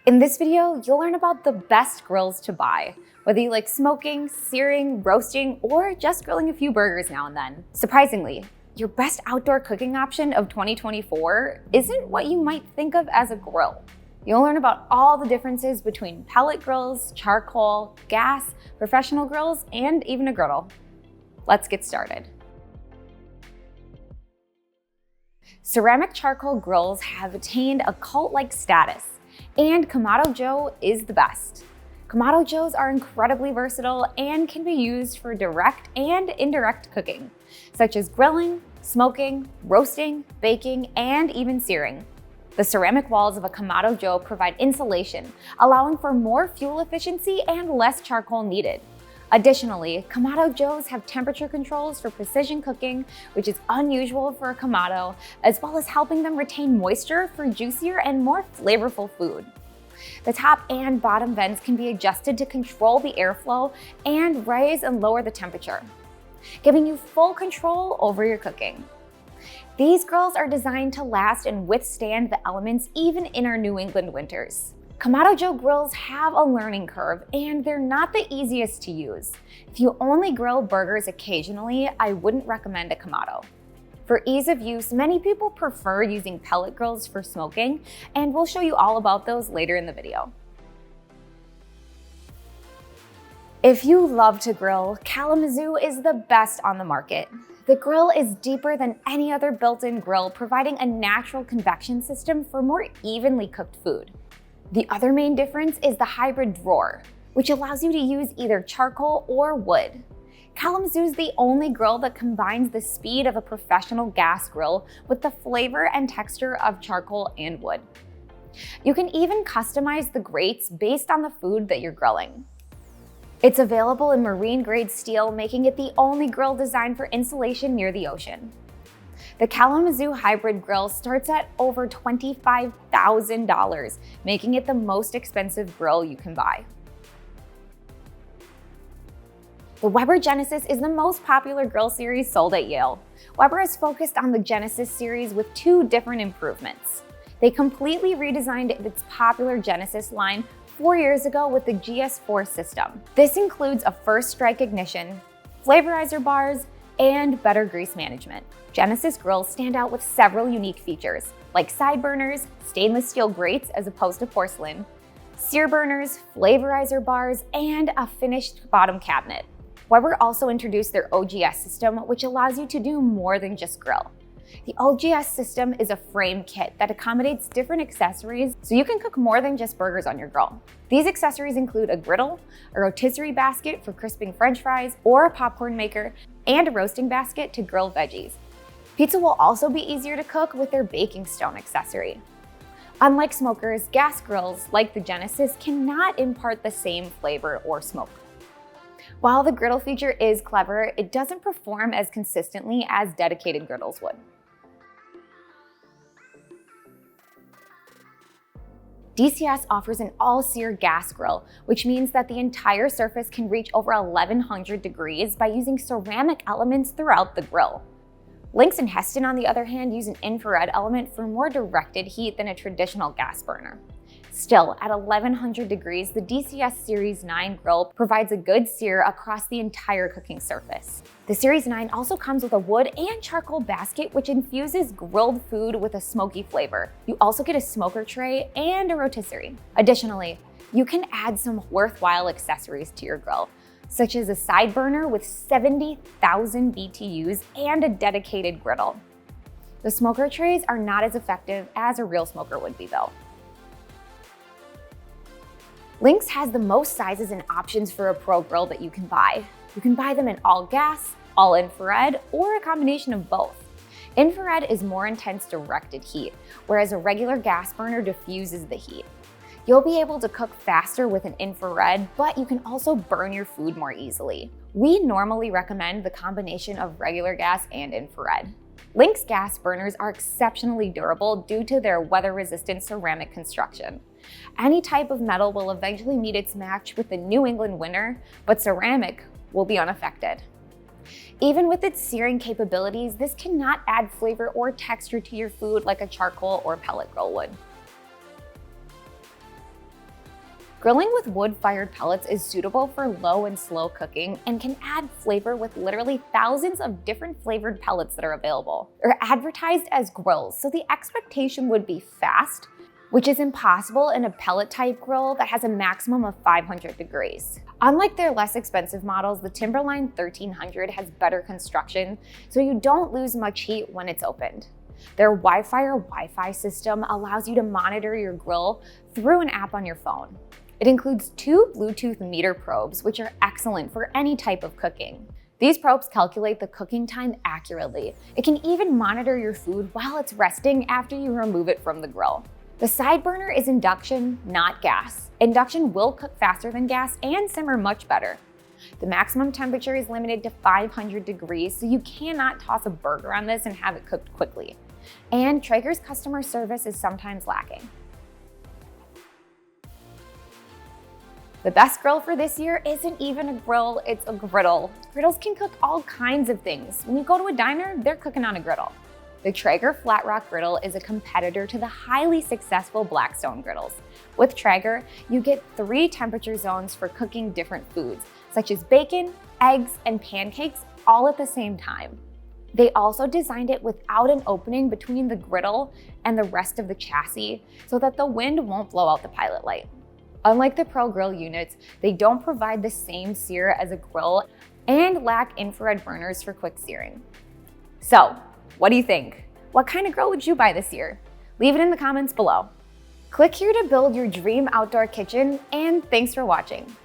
In this video, you'll learn about the best grills to buy, whether you like smoking, searing, roasting, or just grilling a few burgers now and then. Surprisingly, your best outdoor cooking option of 2024 isn't what you might think of as a grill. You'll learn about all the differences between pellet grills, charcoal, gas, professional grills, and even a griddle. Let's get started. Ceramic charcoal grills have attained a cult-like status, and Kamado Joe is the best. Kamado Joes are incredibly versatile and can be used for direct and indirect cooking, such as grilling, smoking, roasting, baking, and even searing. The ceramic walls of a Kamado Joe provide insulation, allowing for more fuel efficiency and less charcoal needed. Additionally, Kamado Joes have temperature controls for precision cooking, which is unusual for a Kamado, as well as helping them retain moisture for juicier and more flavorful food. The top and bottom vents can be adjusted to control the airflow and raise and lower the temperature, giving you full control over your cooking. These grills are designed to last and withstand the elements even in our New England winters. Kamado Joe grills have a learning curve, and they're not the easiest to use. If you only grill burgers occasionally, I wouldn't recommend a Kamado. For ease of use, many people prefer using pellet grills for smoking, and we'll show you all about those later in the video. If you love to grill, Kalamazoo is the best on the market. The grill is deeper than any other built-in grill, providing a natural convection system for more evenly cooked food. The other main difference is the hybrid drawer, which allows you to use either charcoal or wood. Kalamazoo is the only grill that combines the speed of a professional gas grill with the flavor and texture of charcoal and wood. You can even customize the grates based on the food that you're grilling. It's available in marine-grade steel, making it the only grill designed for insulation near the ocean. The Kalamazoo Hybrid Grill starts at over $25,000, making it the most expensive grill you can buy. The Weber Genesis is the most popular grill series sold at Yale. Weber is focused on the Genesis series with two different improvements. They completely redesigned its popular Genesis line 4 years ago with the GS4 system. This includes a first strike ignition, flavorizer bars, and better grease management. Genesis grills stand out with several unique features, like side burners, stainless steel grates as opposed to porcelain, sear burners, flavorizer bars, and a finished bottom cabinet. Weber also introduced their OGS system, which allows you to do more than just grill. The OGS system is a frame kit that accommodates different accessories so you can cook more than just burgers on your grill. These accessories include a griddle, a rotisserie basket for crisping French fries or a popcorn maker, and a roasting basket to grill veggies. Pizza will also be easier to cook with their baking stone accessory. Unlike smokers, gas grills like the Genesis cannot impart the same flavor or smoke. While the griddle feature is clever, it doesn't perform as consistently as dedicated griddles would. DCS offers an All Sear gas grill, which means that the entire surface can reach over 1100 degrees by using ceramic elements throughout the grill. Lynx and Heston, on the other hand, use an infrared element for more directed heat than a traditional gas burner. Still, at 1100 degrees, the DCS Series 9 grill provides a good sear across the entire cooking surface. The Series 9 also comes with a wood and charcoal basket, which infuses grilled food with a smoky flavor. You also get a smoker tray and a rotisserie. Additionally, you can add some worthwhile accessories to your grill, such as a side burner with 70,000 BTUs and a dedicated griddle. The smoker trays are not as effective as a real smoker would be, though. Lynx has the most sizes and options for a pro grill that you can buy. You can buy them in all gas, all infrared, or a combination of both. Infrared is more intense directed heat, whereas a regular gas burner diffuses the heat. You'll be able to cook faster with an infrared, but you can also burn your food more easily. We normally recommend the combination of regular gas and infrared. Lynx gas burners are exceptionally durable due to their weather-resistant ceramic construction. Any type of metal will eventually meet its match with the New England winter, but ceramic will be unaffected. Even with its searing capabilities, this cannot add flavor or texture to your food like a charcoal or pellet grill would. Grilling with wood-fired pellets is suitable for low and slow cooking and can add flavor with literally thousands of different flavored pellets that are available. They're advertised as grills, so the expectation would be fast, which is impossible in a pellet-type grill that has a maximum of 500 degrees. Unlike their less expensive models, the Timberline 1300 has better construction, so you don't lose much heat when it's opened. Their Wi-Fi system allows you to monitor your grill through an app on your phone. It includes 2 Bluetooth meter probes, which are excellent for any type of cooking. These probes calculate the cooking time accurately. It can even monitor your food while it's resting after you remove it from the grill. The side burner is induction, not gas. Induction will cook faster than gas and simmer much better. The maximum temperature is limited to 500 degrees, so you cannot toss a burger on this and have it cooked quickly. And Traeger's customer service is sometimes lacking. The best grill for this year isn't even a grill, it's a griddle. Griddles can cook all kinds of things. When you go to a diner, they're cooking on a griddle. The Traeger Flat Rock Griddle is a competitor to the highly successful Blackstone griddles. With Traeger, you get 3 temperature zones for cooking different foods, such as bacon, eggs, and pancakes, all at the same time. They also designed it without an opening between the griddle and the rest of the chassis so that the wind won't blow out the pilot light. Unlike the Pro Grill units, they don't provide the same sear as a grill and lack infrared burners for quick searing. So, what do you think? What kind of grill would you buy this year? Leave it in the comments below. Click here to build your dream outdoor kitchen, and thanks for watching.